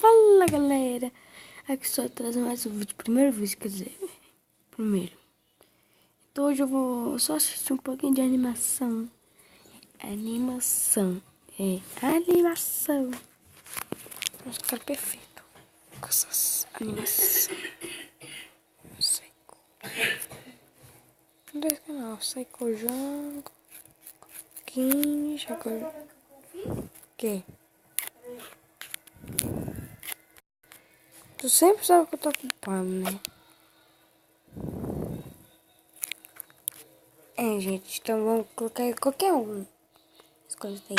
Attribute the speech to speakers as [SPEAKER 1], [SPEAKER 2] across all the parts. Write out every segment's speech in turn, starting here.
[SPEAKER 1] Fala galera, aqui estou trazendo mais um vídeo, primeiro vídeo, quer dizer, primeiro. Então hoje eu vou só assistir um pouquinho de animação. Animação. Acho que tá perfeito com essas animações. Psycho. Não tem canal, Psycho Jungle. King, Psycho. Que? Tu sempre sabe que eu tô ocupado, né? Gente, então vamos colocar qualquer um. Escolha aí.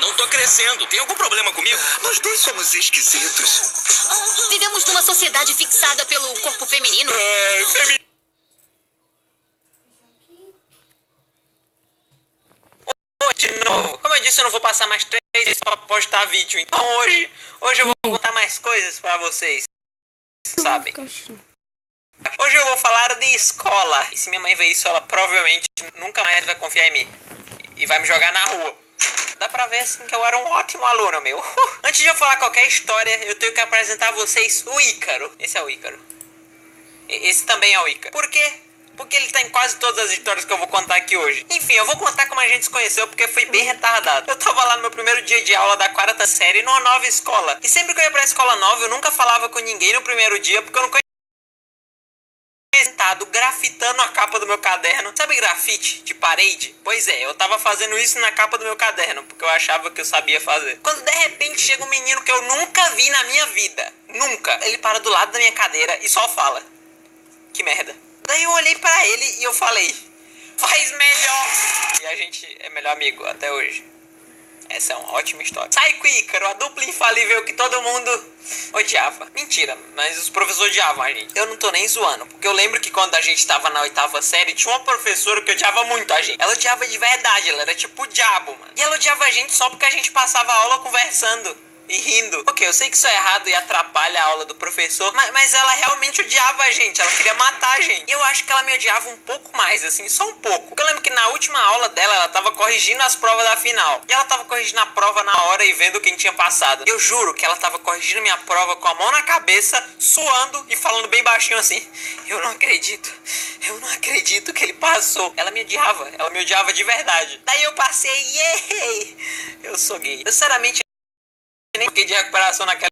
[SPEAKER 2] Não tô crescendo. Tem algum problema comigo?
[SPEAKER 3] Nós dois somos esquisitos.
[SPEAKER 4] Vivemos numa sociedade fixada pelo corpo feminino.
[SPEAKER 2] De novo. Como eu disse, eu não vou passar mais 3 vezes pra postar vídeo. Então hoje eu vou contar mais coisas pra vocês. Sabem? Hoje eu vou falar de escola. E se minha mãe ver isso, ela provavelmente nunca mais vai confiar em mim. E vai me jogar na rua. Dá pra ver assim que eu era um ótimo aluno, meu. Antes de eu falar qualquer história, eu tenho que apresentar a vocês o Ícaro. Esse é o Ícaro. Esse também é o Ícaro. Por quê? Porque ele tá em quase todas as histórias que eu vou contar aqui hoje. Enfim, eu vou contar como a gente se conheceu, porque fui bem retardado. Eu tava lá no meu primeiro dia de aula da 4ª série, numa nova escola. E sempre que eu ia pra escola nova, eu nunca falava com ninguém no primeiro dia, porque eu não conhecia. Sentado grafitando a capa do meu caderno. Sabe grafite de parede? Pois é, eu tava fazendo isso na capa do meu caderno, porque eu achava que eu sabia fazer. Quando de repente chega um menino que eu nunca vi na minha vida. Nunca. Ele para do lado da minha cadeira e só fala: que merda. Daí eu olhei pra ele e eu falei: faz melhor. E a gente é melhor amigo até hoje. Essa é uma ótima história. Psycho e Ícaro, a dupla infalível que todo mundo odiava. Mentira, mas os professores odiavam a gente. Eu não tô nem zoando, porque eu lembro que quando a gente tava na 8ª série, tinha uma professora que odiava muito a gente. Ela odiava de verdade, ela era tipo o diabo, mano. E ela odiava a gente só porque a gente passava a aula conversando e rindo. Ok, eu sei que isso é errado e atrapalha a aula do professor, mas ela realmente odiava a gente, ela queria matar a gente. E eu acho que ela me odiava um pouco mais, assim, só um pouco. Porque eu lembro que na última aula dela, ela tava corrigindo as provas da final. E ela tava corrigindo a prova na hora e vendo quem tinha passado. Eu juro que ela tava corrigindo minha prova com a mão na cabeça, suando e falando bem baixinho assim: eu não acredito que ele passou. Ela me odiava de verdade. Daí eu passei, yay! Eu sou gay. Eu sinceramente nem fiquei de recuperação naquela.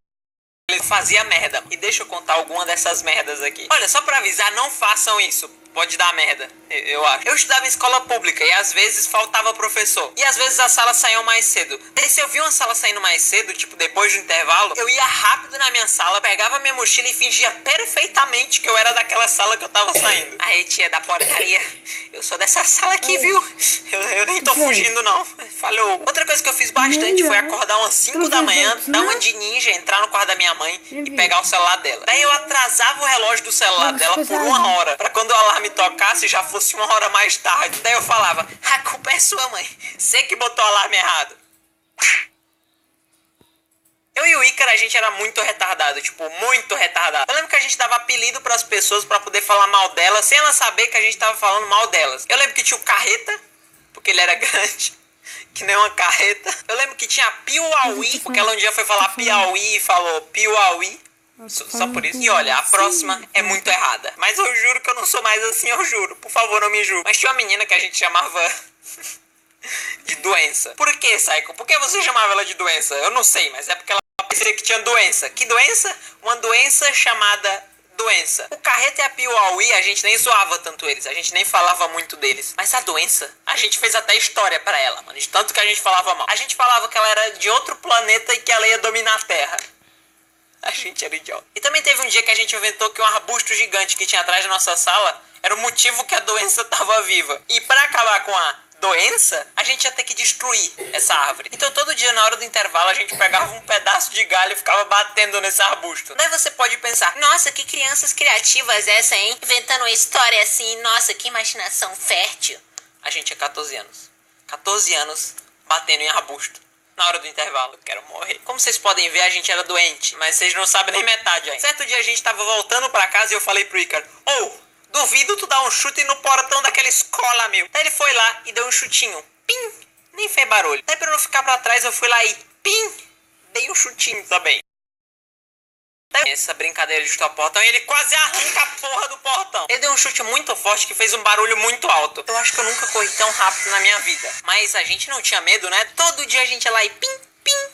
[SPEAKER 2] Ele fazia merda. E deixa eu contar alguma dessas merdas aqui. Olha, só pra avisar, não façam isso. Pode dar merda, eu acho. Eu estudava em escola pública e às vezes faltava professor. E às vezes as salas saíam mais cedo. Daí se eu vi uma sala saindo mais cedo, tipo depois do intervalo, eu ia rápido na minha sala, pegava minha mochila e fingia perfeitamente que eu era daquela sala que eu tava saindo. Aí, tia da porcaria, eu sou dessa sala aqui, viu? Eu nem tô fugindo, não. Falou. Outra coisa que eu fiz bastante foi acordar umas 5 da manhã, dar uma de ninja, entrar no quarto da minha mãe e pegar o celular dela. Daí eu atrasava o relógio do celular dela por 1 hora, pra quando o alarme tocasse já fosse 1 hora mais tarde. Daí eu falava: a culpa é sua, mãe, você que botou o alarme errado. Eu e o Ícaro, a gente era muito retardado, tipo, muito retardado. Eu lembro que a gente dava apelido pras pessoas pra poder falar mal delas, sem elas saber que a gente tava falando mal delas. Eu lembro que tinha o Carreta, porque ele era grande, que nem uma carreta. Eu lembro que tinha Piauí, porque ela um dia foi falar Piauí e falou Piauí. Só por isso. E olha, a próxima é muito errada. Mas eu juro que eu não sou mais assim, eu juro. Por favor, não me julgue. Mas tinha uma menina que a gente chamava de doença. Por que, Psycho? Por que você chamava ela de doença? Eu não sei, mas é porque ela parecia que tinha doença. Que doença? Uma doença chamada doença. O Carreta e a Piauí, a gente nem zoava tanto eles. A gente nem falava muito deles. Mas a doença, a gente fez até história pra ela, mano. De tanto que a gente falava mal. A gente falava que ela era de outro planeta e que ela ia dominar a Terra. A gente era idiota. E também teve um dia que a gente inventou que um arbusto gigante que tinha atrás da nossa sala era o motivo que a doença tava viva. E pra acabar com a doença, a gente ia ter que destruir essa árvore. Então todo dia na hora do intervalo a gente pegava um pedaço de galho e ficava batendo nesse arbusto. Daí você pode pensar: nossa, que crianças criativas essa, hein? Inventando uma história assim, nossa, que imaginação fértil. A gente tinha 14 anos. 14 anos batendo em arbusto. Na hora do intervalo, quero morrer. Como vocês podem ver, a gente era doente, mas vocês não sabem nem metade ainda. Certo dia a gente tava voltando pra casa e eu falei pro Ícaro: duvido tu dar um chute no portão daquela escola, meu. Daí ele foi lá e deu um chutinho. Pim! Nem fez barulho. Daí pra não ficar pra trás eu fui lá e pim! Dei um chutinho também. essa brincadeira de chutar o portão e ele quase arranca a porra do portão. Ele deu um chute muito forte que fez um barulho muito alto. Eu acho que eu nunca corri tão rápido na minha vida. Mas a gente não tinha medo, né? Todo dia a gente ia lá e pim, pim,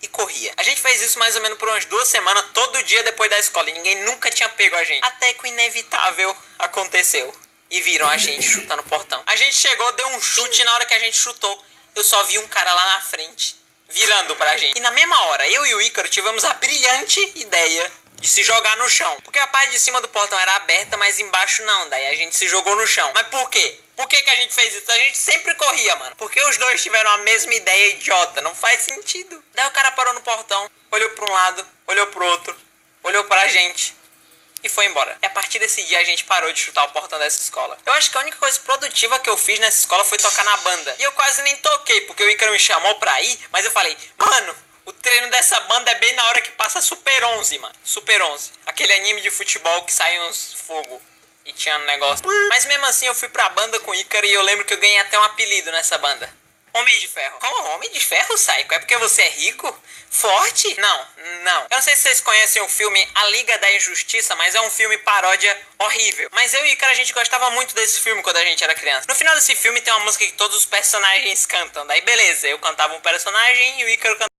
[SPEAKER 2] e corria. A gente fez isso mais ou menos por umas 2 semanas, todo dia depois da escola. E ninguém nunca tinha pego a gente. Até que o inevitável aconteceu. E viram a gente chutando o portão. A gente chegou, deu um chute e na hora que a gente chutou, eu só vi um cara lá na frente, virando pra gente. E na mesma hora, eu e o Ícaro tivemos a brilhante ideia de se jogar no chão. Porque a parte de cima do portão era aberta, mas embaixo não. Daí a gente se jogou no chão. Mas por quê? Por que a gente fez isso? A gente sempre corria, mano. Porque os dois tiveram a mesma ideia idiota. Não faz sentido. Daí o cara parou no portão, olhou pra um lado, olhou pro outro, olhou pra gente e foi embora. E a partir desse dia a gente parou de chutar o portão dessa escola. Eu acho que a única coisa produtiva que eu fiz nessa escola foi tocar na banda. E eu quase nem toquei, porque o Ícaro me chamou pra ir, mas eu falei, mano, o treino dessa banda é bem na hora que passa Super 11, mano. Super 11. Aquele anime de futebol que sai uns fogo e tinha um negócio. Mas mesmo assim eu fui pra banda com o Ícaro e eu lembro que eu ganhei até um apelido nessa banda. Homem de Ferro. Como Homem de Ferro, Psycho? É porque você é rico? Forte? Não. Eu não sei se vocês conhecem o filme A Liga da Injustiça, mas é um filme paródia horrível. Mas eu e o Ícaro, a gente gostava muito desse filme quando a gente era criança. No final desse filme tem uma música que todos os personagens cantam. Daí beleza, eu cantava um personagem e o Ícaro cantava.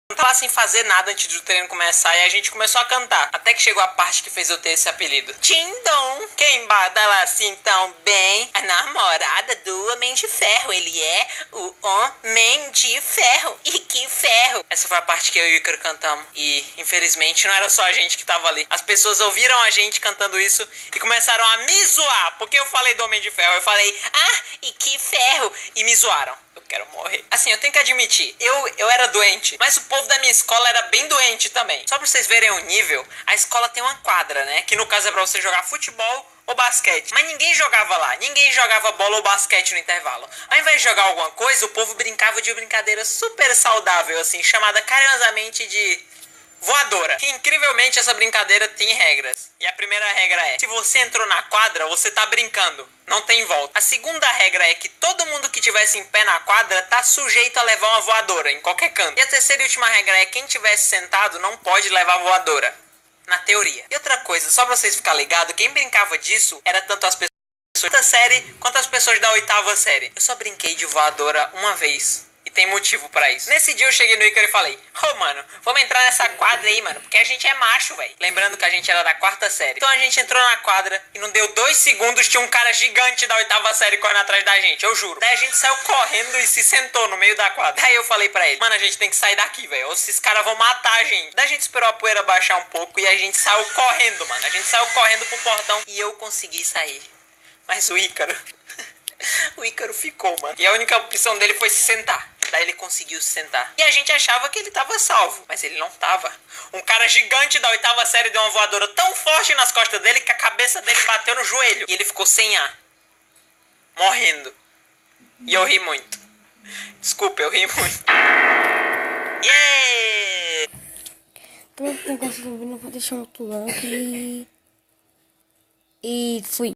[SPEAKER 2] Não tava sem fazer nada antes do treino começar e a gente começou a cantar. Até que chegou a parte que fez eu ter esse apelido. Tindom, quem badala assim tão bem? A namorada do Homem de Ferro. Ele é o Homem de Ferro. E que ferro! Essa foi a parte que eu e o Ícaro cantamos. E infelizmente não era só a gente que tava ali. As pessoas ouviram a gente cantando isso e começaram a me zoar. Porque eu falei do Homem de Ferro. Eu falei, e que ferro! E me zoaram. Eu quero morrer. Assim, eu tenho que admitir, eu era doente, mas o povo da minha escola era bem doente também. Só pra vocês verem o nível, a escola tem uma quadra, né? Que no caso é pra você jogar futebol ou basquete. Mas ninguém jogava lá, ninguém jogava bola ou basquete no intervalo. Ao invés de jogar alguma coisa, o povo brincava de uma brincadeira super saudável, assim, chamada carinhosamente de voadora. Que incrivelmente essa brincadeira tem regras. E a primeira regra é, se você entrou na quadra, você tá brincando. Não tem volta. A segunda regra é que todo mundo que tivesse em pé na quadra tá sujeito a levar uma voadora em qualquer canto. E a terceira e última regra é, quem tivesse sentado não pode levar voadora. Na teoria. E outra coisa, só pra vocês ficarem ligados, quem brincava disso era tanto as pessoas da quinta série quanto as pessoas da 8ª série. Eu só brinquei de voadora uma vez. E tem motivo pra isso. Nesse dia eu cheguei no Ícaro e falei, mano, vamos entrar nessa quadra aí, mano, porque a gente é macho, velho. Lembrando que a gente era da 4ª série. Então a gente entrou na quadra e não deu 2 segundos, tinha um cara gigante da 8ª série correndo atrás da gente, eu juro. Daí a gente saiu correndo e se sentou no meio da quadra. Daí eu falei pra ele, mano, a gente tem que sair daqui, velho, ou esses caras vão matar a gente. Daí a gente esperou a poeira baixar um pouco e a gente saiu correndo, mano. A gente saiu correndo pro portão e eu consegui sair. Mas o Ícaro... O Ícaro ficou, mano. E a única opção dele foi se sentar. Daí ele conseguiu se sentar. E a gente achava que ele tava salvo. Mas ele não tava. Um cara gigante da 8ª série deu uma voadora tão forte nas costas dele que a cabeça dele bateu no joelho. E ele ficou sem ar. Morrendo. E eu ri muito. Desculpa, eu ri muito. Yeah!
[SPEAKER 1] Pronto, negócio do vídeo, eu vou deixar um like e fui.